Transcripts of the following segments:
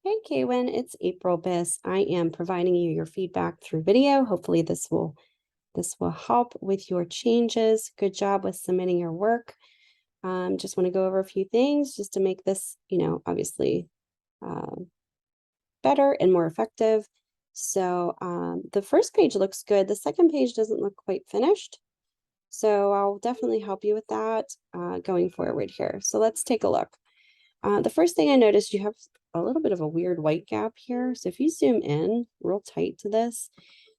Hey, Kaywin, it's April Biss. I am providing you your feedback through video. Hopefully this will help with your changes. Good job with submitting your work. Just want to go over a few things just to make this, obviously better and more effective. So the first page looks good. The second page doesn't look quite finished. So I'll definitely help you with that going forward here. So let's take a look. The first thing I noticed, you have a little bit of a weird white gap here. So if you zoom in real tight to this,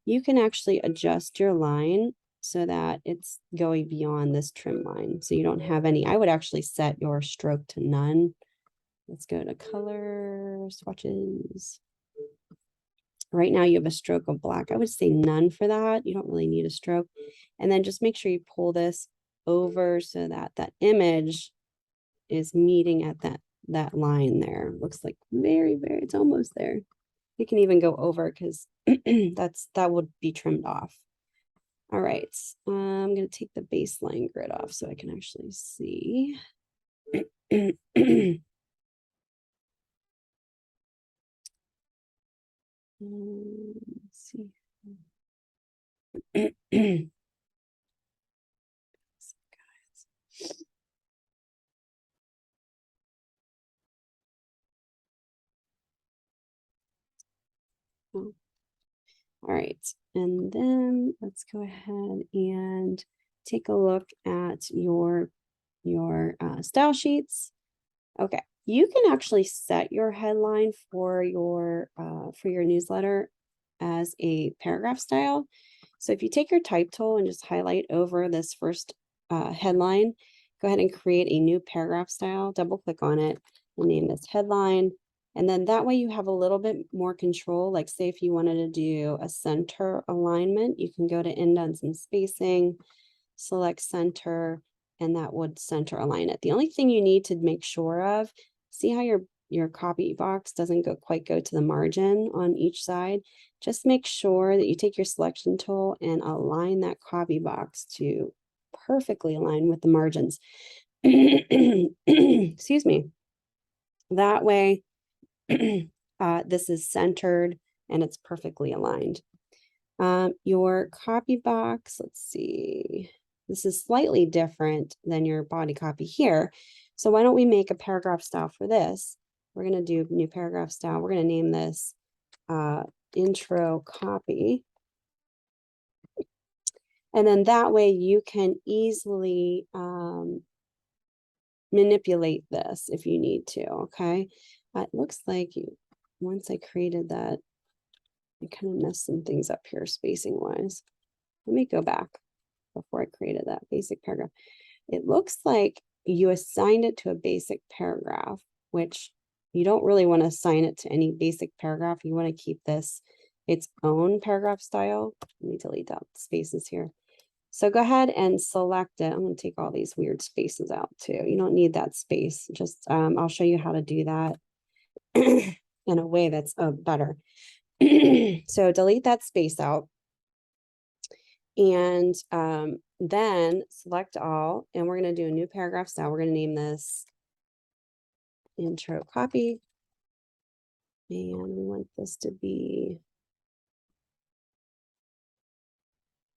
you can actually adjust your line so that it's going beyond this trim line. So you don't have any. I would actually set your stroke to none. Let's go to color swatches. Right now you have a stroke of black. I would say none for that. You don't really need a stroke. And then just make sure you pull this over so that that image is meeting at that line there. Looks like very, it's almost there. You can even go over because that would be trimmed off. All right, I'm going to take the baseline grid off so I can actually see. Let's see. All right, and then let's go ahead and take a look at your style sheets. Okay, you can actually set your headline for your newsletter as a paragraph style. So if you take your type tool and just highlight over this first headline, go ahead and create a new paragraph style, double click on it and name this headline. And then that way you have a little bit more control. Like say if you wanted to do a center alignment, you can go to indents and spacing, select center, and that would center align it. The only thing you need to make sure of, see how your copy box doesn't quite go to the margin on each side. Just make sure that you take your selection tool and align that copy box to perfectly align with the margins. Excuse me. That way, this is centered and it's perfectly aligned. Your copy box, let's see. This is slightly different than your body copy here. So why don't we make a paragraph style for this? We're going to do new paragraph style. We're going to name this intro copy. And then that way you can easily manipulate this if you need to, okay? It looks like once I created that, I kind of messed some things up here spacing wise. Let me go back before I created that basic paragraph. It looks like you assigned it to a basic paragraph, which you don't really want to assign it to any basic paragraph. You want to keep this its own paragraph style. Let me delete that spaces here. So go ahead and select it. I'm going to take all these weird spaces out too. You don't need that space. Just I'll show you how to do that in a way that's better. So delete that space out. And then select all, and we're going to do a new paragraph style. We're going to name this intro copy. And we want this to be,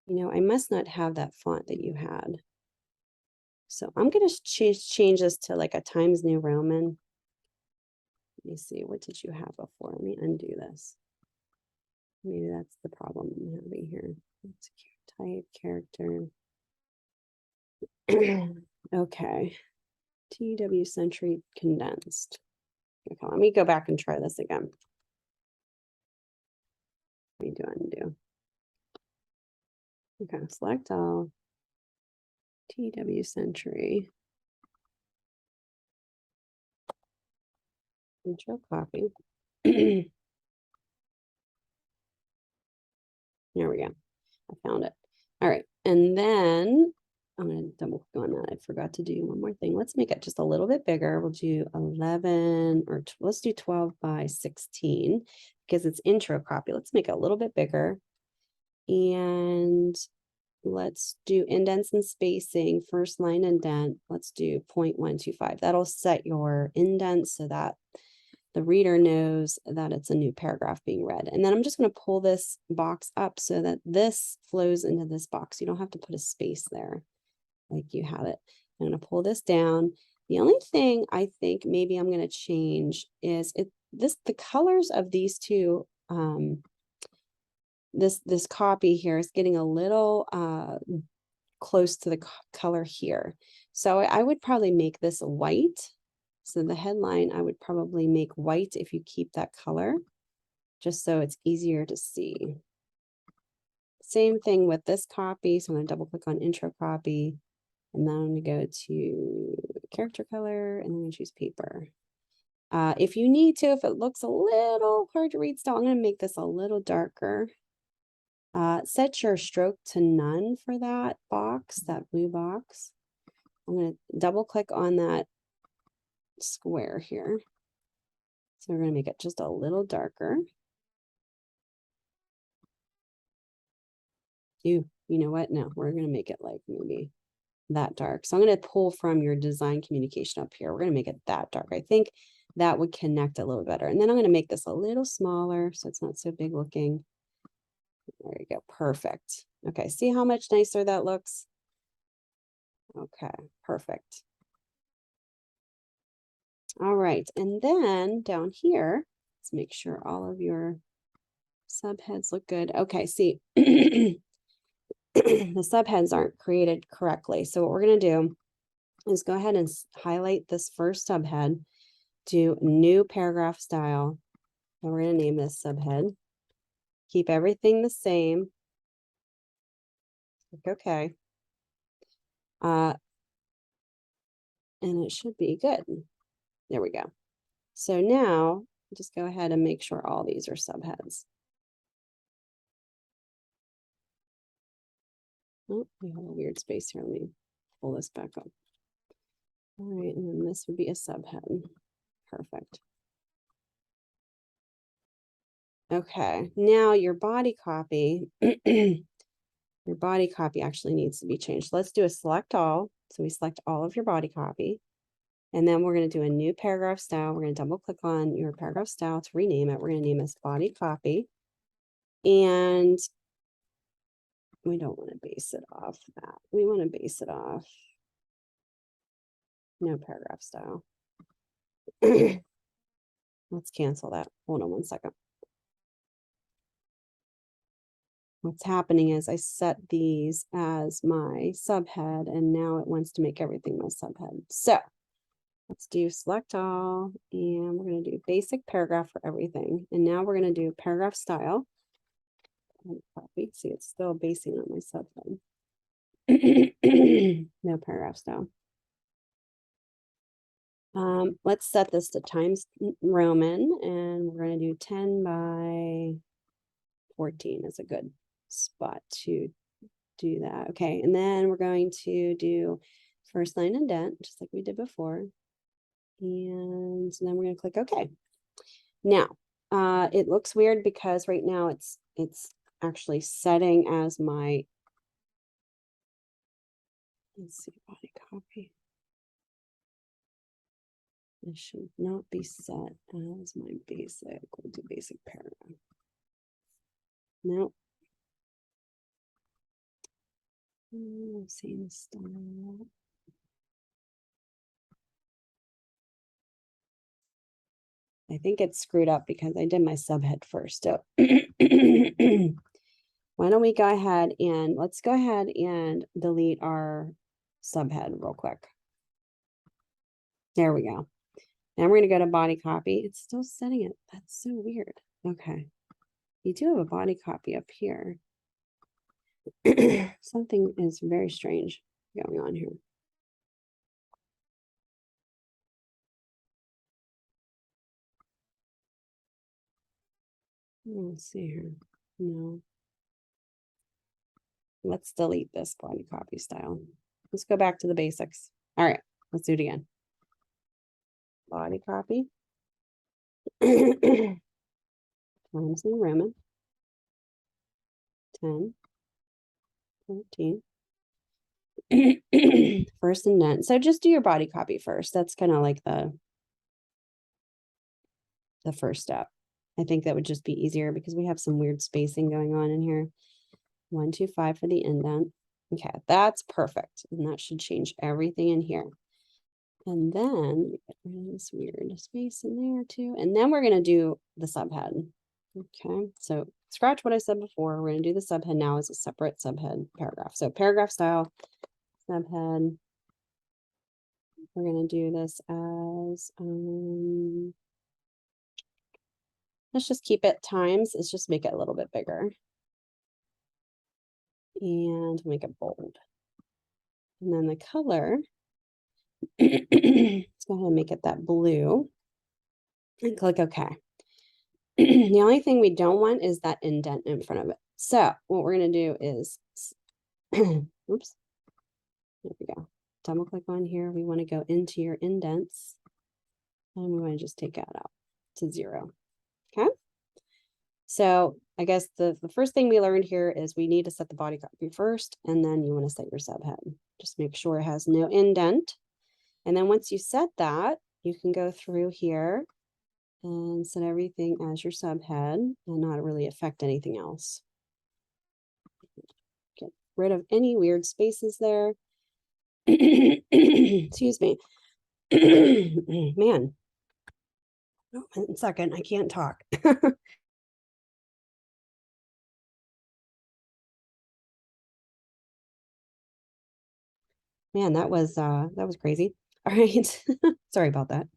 I must not have that font that you had. So I'm going to change this to like a Times New Roman. Let me see, what did you have before? Let me undo this. Maybe that's the problem I'm having here. It's type character. Okay. TW Century condensed. Okay, let me go back and try this again. Let me do undo. Okay, select all. TW Century. Intro copy. There we go. I found it. All right. And then I'm going to double click on that. I forgot to do one more thing. Let's make it just a little bit bigger. We'll do 11 or let's do 12 by 16 because it's intro copy. Let's make it a little bit bigger. And let's do indents and spacing. First line indent. Let's do 0.125. That'll set your indent so that the reader knows that it's a new paragraph being read. And then I'm just going to pull this box up so that this flows into this box. You don't have to put a space there like you have it. I'm going to pull this down. The only thing I think maybe I'm going to change is the colors of these two, this copy here is getting a little close to the color here. So I would probably make this white. So the headline, I would probably make white if you keep that color, just so it's easier to see. Same thing with this copy. So I'm going to double click on intro copy, and then I'm going to go to character color, and I'm going to choose paper. If you need to, if it looks a little hard to read still, I'm going to make this a little darker. Set your stroke to none for that box, that blue box. I'm going to double click on that square here. So we're going to make it just a little darker. You know what? No, we're going to make it like maybe that dark. So I'm going to pull from your design communication up here. We're going to make it that dark. I think that would connect a little better. And then I'm going to make this a little smaller so it's not so big looking. There you go. Perfect. Okay. See how much nicer that looks? Okay. Perfect. All right. And then down here, let's make sure all of your subheads look good. Okay. See, the subheads aren't created correctly. So what we're going to do is go ahead and highlight this first subhead, do new paragraph style, and we're going to name this subhead. Keep everything the same. Click OK. And it should be good. There we go. So now just go ahead and make sure all these are subheads. Oh, we have a weird space here. Let me pull this back up. All right, and then this would be a subhead. Perfect. Okay, now your body copy, your body copy actually needs to be changed. Let's do a select all. So we select all of your body copy. And then we're going to do a new paragraph style. We're going to double click on your paragraph style to rename it. We're going to name this body copy. And we don't want to base it off that. We want to base it off no paragraph style. Let's cancel that. Hold on one second. What's happening is I set these as my subhead, and now it wants to make everything my subhead. So let's do select all, and we're going to do basic paragraph for everything. And now we're going to do paragraph style. Copy. See, it's still basing on my subhead. No paragraph style. Let's set this to Times Roman, and we're going to do 10 by 14 is a good spot to do that. Okay, and then we're going to do first line indent, just like we did before. And then we're going to click OK. Now, it looks weird because right now it's actually setting as my, let's see, body copy. This should not be set as my basic. We'll do basic paragraph. No. Same style. I think it's screwed up because I did my subhead first. So why don't we go ahead and let's go ahead and delete our subhead real quick. There we go. Now we're going to go to body copy. It's still setting it. That's so weird. Okay. You do have a body copy up here. Something is very strange going on here. Let's see here. No. Let's delete this body copy style. Let's go back to the basics. All right, let's do it again. Body copy. Times New Roman. 10, 14. First indent. So just do your body copy first. That's kind of like the the first step. I think that would just be easier because we have some weird spacing going on in here. 1, 2, 5 for the indent. Okay, that's perfect. And that should change everything in here. And then we get rid of this weird space in there too. And then we're going to do the subhead. Okay, so scratch what I said before. We're going to do the subhead now as a separate subhead paragraph. So paragraph style, subhead. We're going to do this as, let's just keep it times. Let's just make it a little bit bigger. And make it bold. And then the color, let's go ahead and make it that blue. And click OK. The only thing we don't want is that indent in front of it. So what we're going to do is, oops, there we go. Double click on here. We want to go into your indents and we want to just take that out to 0. Okay. So I guess the first thing we learned here is we need to set the body copy first, and then you want to set your subhead. Just make sure it has no indent. And then once you set that, you can go through here and set everything as your subhead and not really affect anything else. Get rid of any weird spaces there. Excuse me. Man. Oh, 1 second, I can't talk. Man, that was crazy. All right. Sorry about that.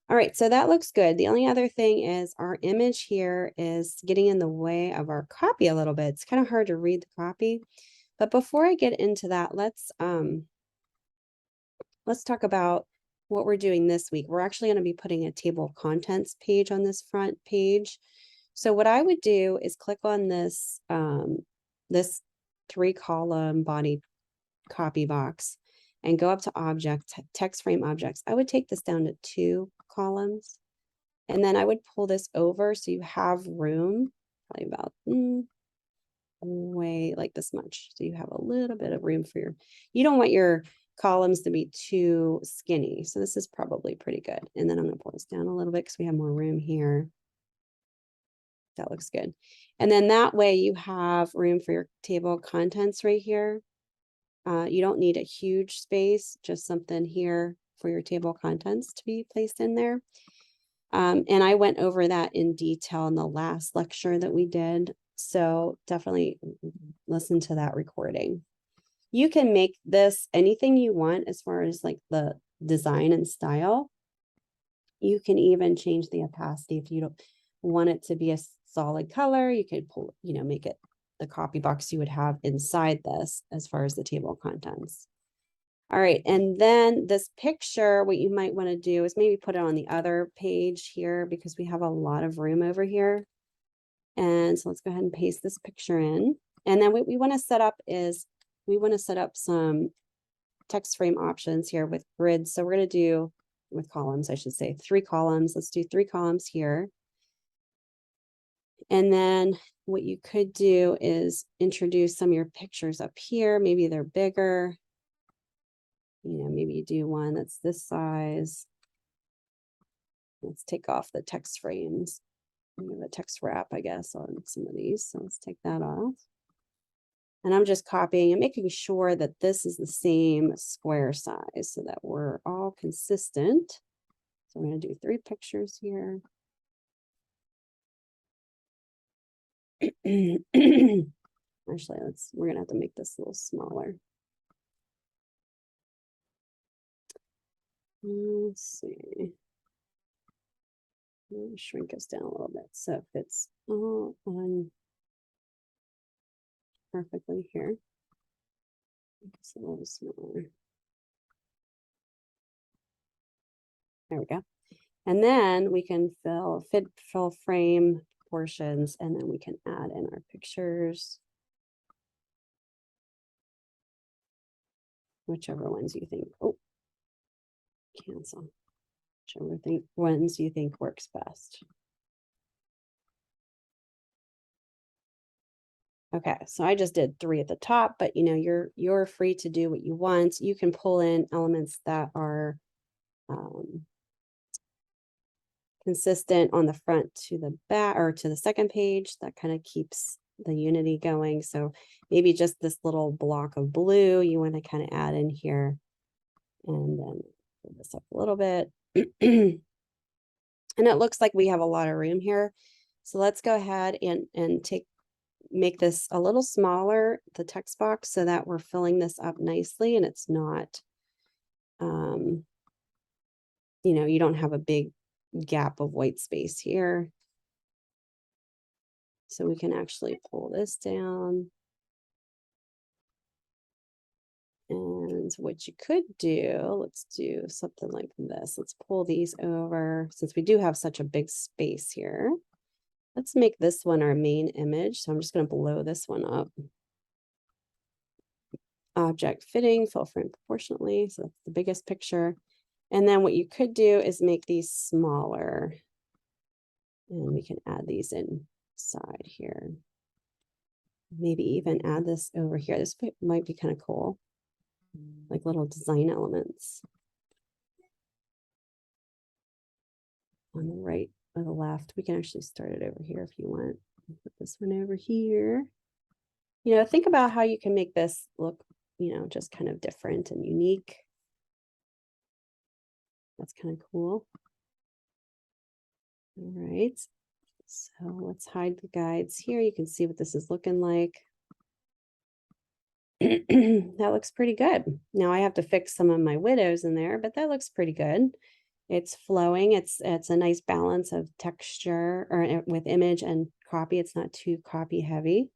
All right, so that looks good. The only other thing is our image here is getting in the way of our copy a little bit. It's kind of hard to read the copy. But before I get into that, let's talk about what we're doing this week. We're actually going to be putting a table of contents page on this front page. So what I would do is click on this this 3-column body copy box and go up to object, text frame objects. I would take this down to 2 columns, and then I would pull this over so you have room, probably about way like this much. So you have a little bit of room for you don't want your columns to be too skinny. So this is probably pretty good. And then I'm going to pull this down a little bit because we have more room here. That looks good. And then that way you have room for your table of contents right here. You don't need a huge space, just something here for your table of contents to be placed in there. And I went over that in detail in the last lecture that we did. So definitely listen to that recording. You can make this anything you want as far as like the design and style. You can even change the opacity if you don't want it to be a solid color. You could pull, make it the copy box you would have inside this as far as the table of contents. All right, and then this picture, what you might want to do is maybe put it on the other page here because we have a lot of room over here. And so let's go ahead and paste this picture in. And then what we want to set up is we want to set up some text frame options here with grids. So we're going to do with columns, I should say 3 columns. Let's do 3 columns here. And then what you could do is introduce some of your pictures up here. Maybe they're bigger. Maybe you do one that's this size. Let's take off the text frames. We have a text wrap, I guess, on some of these. So let's take that off. And I'm just copying and making sure that this is the same square size so that we're all consistent. So I'm going to do 3 pictures here. Actually, we're going to have to make this a little smaller. Let's see. I'm going to shrink this down a little bit so it fits all on perfectly here. It's a little smaller. There we go. And then we can fill frame portions, and then we can add in our pictures. Whichever ones you think, cancel. Whichever ones you think works best. Okay, so I just did 3 at the top, but you're free to do what you want. You can pull in elements that are consistent on the front to the back or to the second page. That kind of keeps the unity going. So maybe just this little block of blue you want to kind of add in here. And then pull this up a little bit. And it looks like we have a lot of room here. So let's go ahead and make this a little smaller, the text box, so that we're filling this up nicely and it's not, you know, you don't have a big gap of white space here. So we can actually pull this down. And what you could do, let's do something like this. Let's pull these over since we do have such a big space here. Let's make this one our main image. So I'm just going to blow this one up. Object fitting, fill frame proportionately. So that's the biggest picture. And then what you could do is make these smaller. And we can add these inside here. Maybe even add this over here. This might be kind of cool. Like little design elements. On the right or the left. We can actually start it over here if you want. Put this one over here. You know, think about how you can make this look, you know, just kind of different and unique. That's kind of cool. All right. So let's hide the guides here. You can see what this is looking like. That looks pretty good. Now I have to fix some of my widows in there, but that looks pretty good. It's flowing. It's a nice balance of texture or with image and copy. It's not too copy heavy.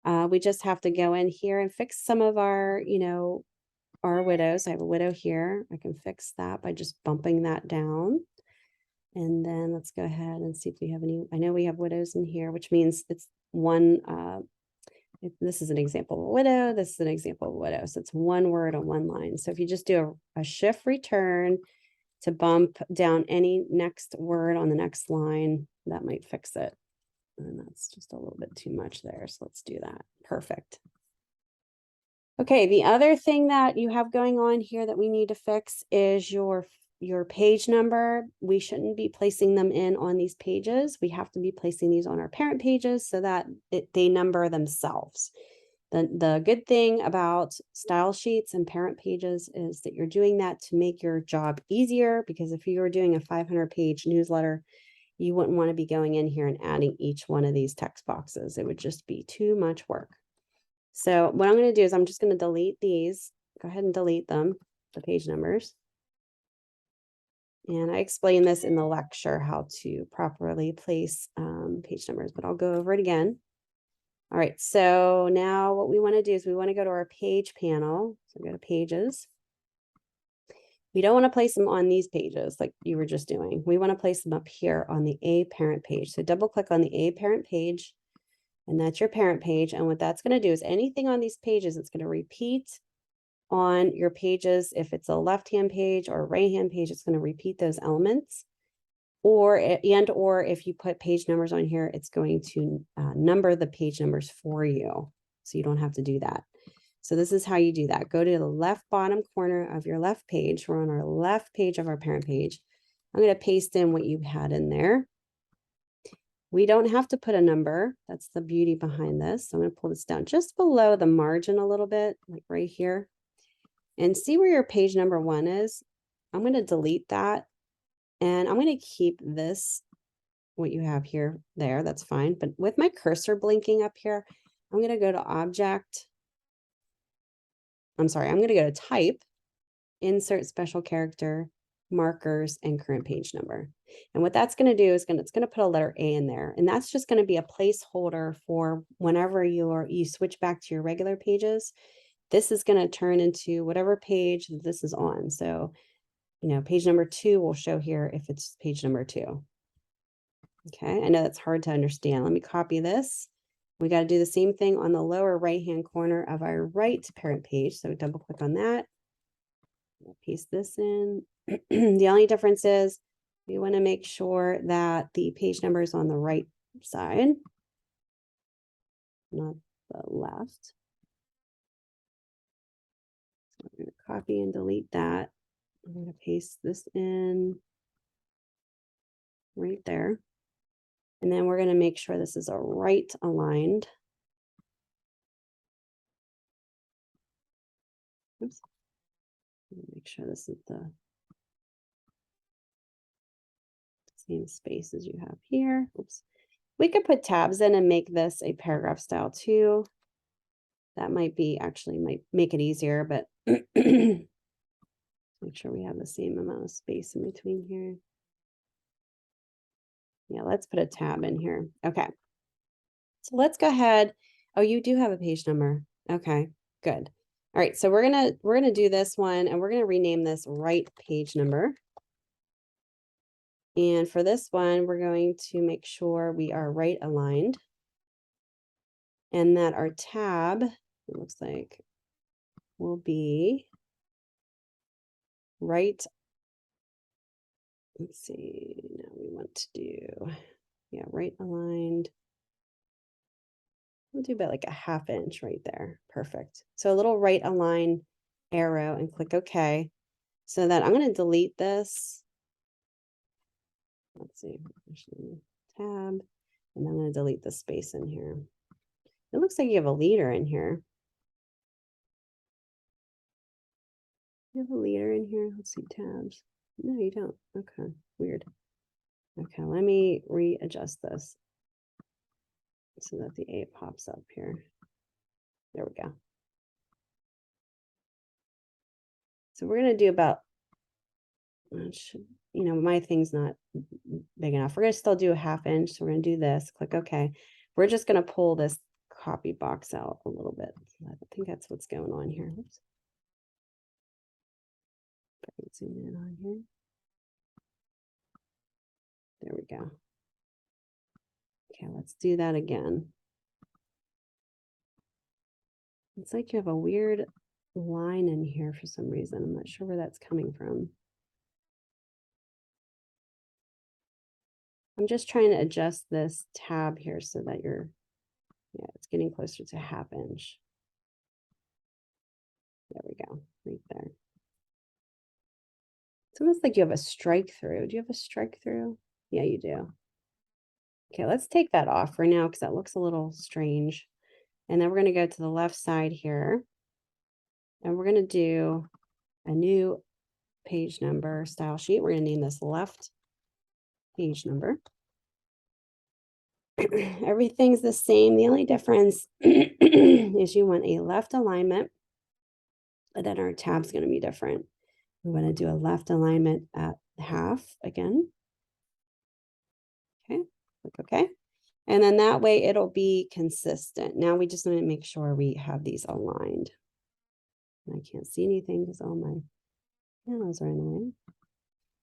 We just have to go in here and fix some of our, you know, our widows. I have a widow here. I can fix that by just bumping that down. And then let's go ahead and see if we have any. I know we have widows in here, which means it's one. This is an example of a widow. This is an example of a widow. So it's one word on one line. So if you just do a shift return to bump down any next word on the next line, that might fix it. And that's just a little bit too much there. So let's do that. Perfect. Okay, the other thing that you have going on here that we need to fix is your page number. We shouldn't be placing them in on these pages. We have to be placing these on our parent pages so that they number themselves. The good thing about style sheets and parent pages is that you're doing that to make your job easier, because if you were doing a 500-page newsletter, you wouldn't want to be going in here and adding each one of these text boxes. It would just be too much work. So what I'm going to do is I'm just going to delete these. Go ahead and delete them, the page numbers. And I explained this in the lecture, how to properly place page numbers, but I'll go over it again. All right, so now what we want to do is we want to go to our page panel. So go to pages. We don't want to place them on these pages like you were just doing. We want to place them up here on the A parent page. So double click on the A parent page, and that's your parent page. And what that's going to do is anything on these pages, it's going to repeat on your pages. If it's a left-hand page or a right-hand page, it's going to repeat those elements. Or if you put page numbers on here, it's going to number the page numbers for you. So you don't have to do that. So this is how you do that. Go to the left bottom corner of your left page. We're on our left page of our parent page. I'm going to paste in what you had in there. We don't have to put a number. That's the beauty behind this. So I'm going to pull this down just below the margin a little bit, like right here. And see where your page number 1 is. I'm going to delete that. And I'm going to keep this, what you have here, there. That's fine. But with my cursor blinking up here, I'm going to go to object. I'm going to go to type, insert special character, markers, and current page number. And what that's going to do is it's going to put a letter A in there. And that's just going to be a placeholder for whenever you switch back to your regular pages. This is going to turn into whatever page this is on. So, you know, page number 2 will show here if it's page number 2. Okay, I know that's hard to understand. Let me copy this. We got to do the same thing on the lower right-hand corner of our right parent page. So double click on that. I'll paste this in. The only difference is we want to make sure that the page number is on the right side, not the left. So I'm going to copy and delete that. I'm going to paste this in right there. And then we're going to make sure this is a right aligned. Oops. Make sure this is the same space as you have here. Oops. We could put tabs in and make this a paragraph style too. That might make it easier, but make sure we have the same amount of space in between here. Yeah, let's put a tab in here. Okay. So let's go ahead. Oh, you do have a page number. Okay, good. All right, so we're gonna do this one and we're gonna rename this right page number. And for this one, we're going to make sure we are right aligned and that our tab, it looks like, will be right. Let's see, now we want to do, yeah, right aligned. We'll do about like a 1/2 inch right there. Perfect. So a little right align arrow and click OK. So that I'm going to delete this. Let's see, tab, and I'm going to delete the space in here. It looks like you have a leader in here. You have a leader in here. Let's see, tabs. No, you don't. Okay, weird. Okay, let me readjust this so that the A pops up here. There we go. So we're going to do about, my thing's not big enough. We're going to still do a 1/2 inch. So we're going to do this, click OK. We're just going to pull this copy box out a little bit. I think that's what's going on here. Oops. Zoom in on here. There we go. Okay, let's do that again. It's like you have a weird line in here for some reason. I'm not sure where that's coming from. I'm just trying to adjust this tab here so that it's getting closer to 1/2 inch. There we go, right there. It's almost like you have a strike through. Do you have a strike through? Yeah, you do. Okay, let's take that off for now because that looks a little strange. And then we're going to go to the left side here. And we're going to do a new page number style sheet. We're going to name this left page number. Everything's the same. The only difference is you want a left alignment, but then our tab's going to be different. We want to do a left alignment at 1/2 again. Okay, click OK. And then that way it'll be consistent. Now we just want to make sure we have these aligned. I can't see anything because all my arrows are in the way.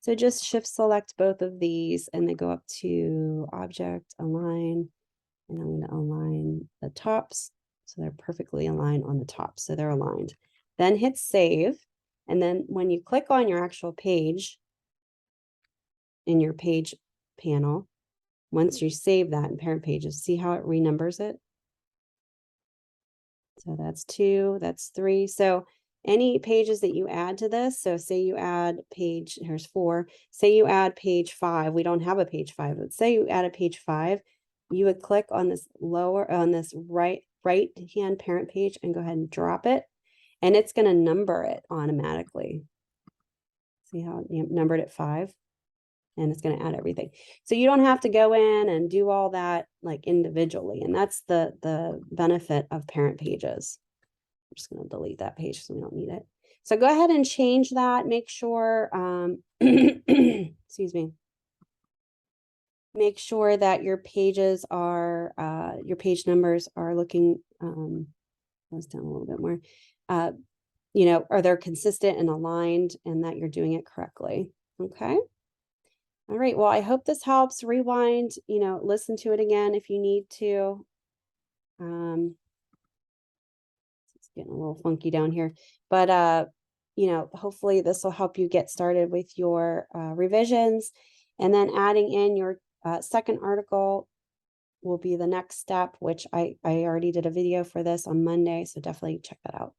So just shift select both of these and then go up to object, align, and I'm going to align the tops. So they're perfectly aligned on the top. So they're aligned. Then hit save. And then when you click on your actual page in your page panel, once you save that in parent pages, see how it renumbers it? So that's 2, that's 3. So any pages that you add to this, so say you add page, here's 4, say you add page 5, we don't have a page 5, but say you add a page 5, you would click on this right hand parent page and go ahead and drop it, and it's going to number it automatically. See how it numbered at 5? And it's going to add everything. So you don't have to go in and do all that like individually. And that's the benefit of parent pages. I'm just going to delete that page so we don't need it. So go ahead and change that. Make sure, excuse me. Make sure that your pages are, your page numbers are looking, let's down a little bit more, are they consistent and aligned and that you're doing it correctly. Okay. All right, well, I hope this helps. Rewind, listen to it again if you need to. It's getting a little funky down here, but hopefully this will help you get started with your revisions, and then adding in your second article will be the next step, which I already did a video for this on Monday, so definitely check that out.